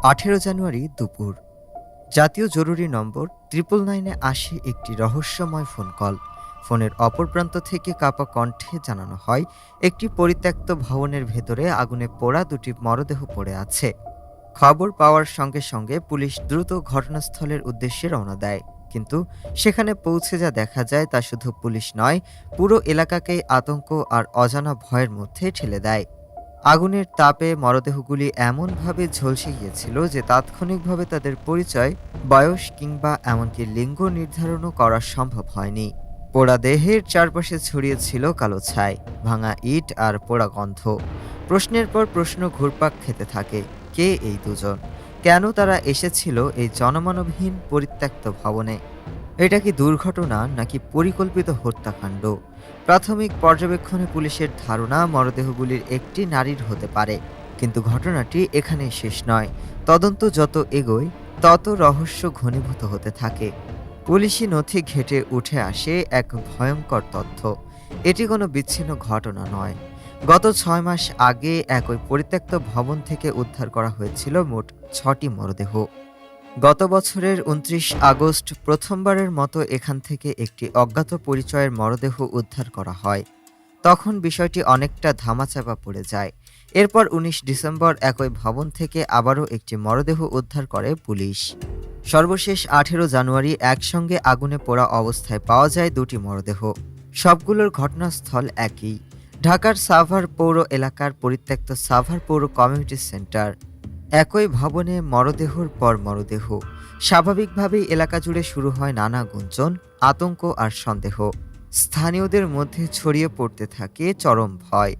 18 জানুয়ারি দুপুর জাতীয় জরুরি নম্বর 999-এ আসে একটি রহস্যময় ফোন কল। ফোনের অপর প্রান্ত থেকে কাঁপা কণ্ঠে জানানো হয় একটি পরিত্যক্ত ভবনের ভেতরে আগুনে পোড়া দুটি মরদেহ পড়ে আছে। খবর পাওয়ার সঙ্গে সঙ্গে পুলিশ দ্রুত ঘটনাস্থলের উদ্দেশ্যে রওনা দেয়, কিন্তু সেখানে পৌঁছে যা দেখা যায় তা শুধু পুলিশ নয়, পুরো এলাকাকেই আতঙ্ক আর অজানা ভয়ের মধ্যে ঠেলে দেয়। আগুনের তাপে মরদেহগুলি এমনভাবে ঝলসে গিয়েছিল যে তাৎক্ষণিকভাবে তাদের পরিচয়, বয়স কিংবা এমনকি লিঙ্গ নির্ধারণও করা সম্ভব হয়নি। পোড়া দেহের চারপাশে ছড়িয়েছিল কালো ছাই, ভাঙা ইট আর পোড়া গন্ধ। প্রশ্নের পর প্রশ্ন ঘুরপাক খেতে থাকে। কে এই দুজন? কেন তারা এসেছিল এই জনমানবহীন পরিত্যক্ত ভবনে? এটা কি দুর্ঘটনা নাকি পরিকল্পিত হত্যাকাণ্ড? প্রাথমিক পর্যবেক্ষণে পুলিশের ধারণা মরদেহগুলির একটি নারীর হতে পারে, কিন্তু ঘটনাটি এখানেই শেষ নয়। তদন্ত যত এগোয় তত রহস্য ঘনীভূত হতে থাকে। পুলিশি নথি ঘেঁটে উঠে আসে এক ভয়ঙ্কর তথ্য। এটি কোনো বিচ্ছিন্ন ঘটনা নয়। গত 6 মাস আগে একই পরিত্যক্ত ভবন থেকে উদ্ধার করা হয়েছিল মোট 6টি মরদেহ। গত বছরের 29 আগস্ট প্রথমবারের মতো এখান থেকে একটি অজ্ঞাত পরিচয়ের মরদেহ উদ্ধার করা হয়। তখন বিষয়টি অনেকটা ধামাচাপা পড়ে যায়। এরপর 19 ডিসেম্বর একই ভবন থেকে আবারও একটি মরদেহ উদ্ধার করে পুলিশ। সর্বশেষ 18 জানুয়ারি একসঙ্গে আগুনে পোড়া অবস্থায় পাওয়া যায় দুটি মরদেহ। সবগুলোর ঘটনাস্থল একই, ঢাকার সাভার পৌর এলাকার পরিত্যক্ত সাভার পৌর কমিউনিটি সেন্টার। একই ভবনে মরদেহর পর মরদেহ। স্বাভাবিকভাবেই এলাকা জুড়ে শুরু হয় নানা গুঞ্জন, আতঙ্ক আর সন্দেহ। স্থানীয়দের মধ্যে ছড়িয়ে পড়তে থাকে চরম ভয়।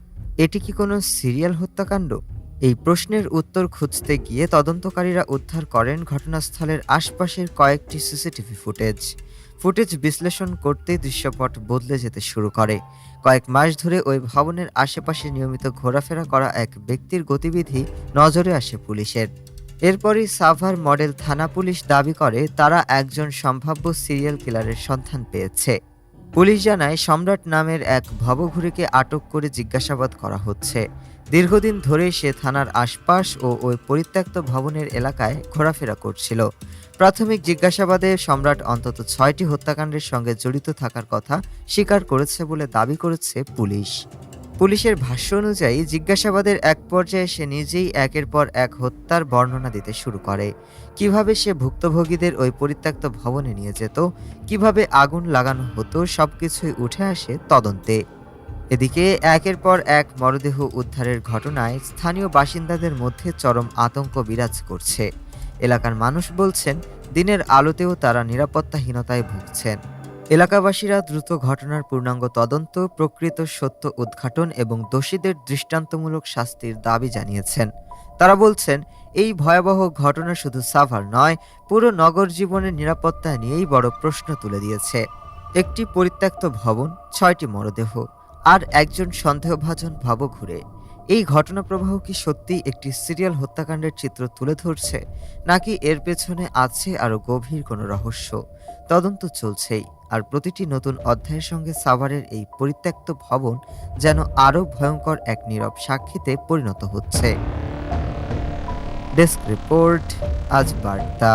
এটি কি কোনো সিরিয়াল হত্যাকাণ্ড? এই প্রশ্নের উত্তর খুঁজতে গিয়ে তদন্তকারীরা উদ্ধার করেন ঘটনাস্থলের আশপাশের কয়েকটি সিসিটিভি ফুটেজ বিশ্লেষণ করতে দৃশ্যপট বদলে যেতে শুরু করে। কয়েক মাস ধরে ওই ভবনের আশেপাশে নিয়মিত ঘোরাফেরা করা এক ব্যক্তির গতিবিধি নজরে আসে পুলিশের। এরপরই সাভার মডেল থানা পুলিশ দাবি করে তারা একজন সম্ভাব্য সিরিয়াল কিলারের সন্ধান পেয়েছে। পুলিশ জানায় সম্রাট নামের এক ভবঘুরেকে আটক করে জিজ্ঞাসাবাদ করা হচ্ছে। দীর্ঘদিন ধরে সে থানার আশপাশ ও ওই পরিত্যক্ত ভবনের এলাকায় ঘোরাফেরা করছিল। প্রাথমিক জিজ্ঞাসাবাদে সম্রাট অন্তত 6টি হত্যাকাণ্ডের সঙ্গে জড়িত থাকার কথা স্বীকার করেছে বলে দাবি করেছে পুলিশ। পুলিশের ভাষ্য অনুযায়ী জিজ্ঞাসাবাদের এক পর্যায়ে সে নিজেই একের পর এক হত্যার বর্ণনা দিতে শুরু করে। কিভাবে সে ভুক্তভোগীদের ওই পরিত্যক্ত ভবনে নিয়ে যেত, কিভাবে আগুন লাগানো হতো, সবকিছুই উঠে আসে তদন্তে। এদিকে একের পর এক মরদেহ উদ্ধারের ঘটনায় স্থানীয় বাসিন্দাদের মধ্যে চরম আতঙ্ক বিরাজ করছে। এলাকার মানুষ বলছেন দিনের আলোতেও তারা নিরাপত্তাহীনতায় ভুগছেন। এলাকাবাসীরা দ্রুত ঘটনার পূর্ণাঙ্গ তদন্ত, প্রকৃত সত্য উদ্ঘাটন এবং দোষীদের দৃষ্টান্তমূলক শাস্তির দাবি জানিয়েছেন। তারা বলছেন এই ভয়াবহ ঘটনা শুধু সাভার নয়, পুরো নগর জীবনের নিরাপত্তা নিয়েই বড় প্রশ্ন তুলে দিয়েছে। একটি পরিত্যক্ত ভবন, 6টি মরদেহ আর একজন সন্দেহভাজন ভবঘুরে। এই ঘটনা প্রবাহ কি সত্যিই একটি সিরিয়াল হত্যাকাণ্ডের চিত্র তুলে ধরছে, নাকি এর পেছনে আছে আরও গভীর কোনো রহস্য? তদন্ত চলছেই, আর প্রতিটি নতুন অধ্যায়ের সঙ্গে সাভারের এই পরিত্যক্ত ভবন যেন আরও ভয়ঙ্কর এক নীরব সাক্ষীতে পরিণত হচ্ছে। ডেস্ক রিপোর্ট, আজ বার্তা।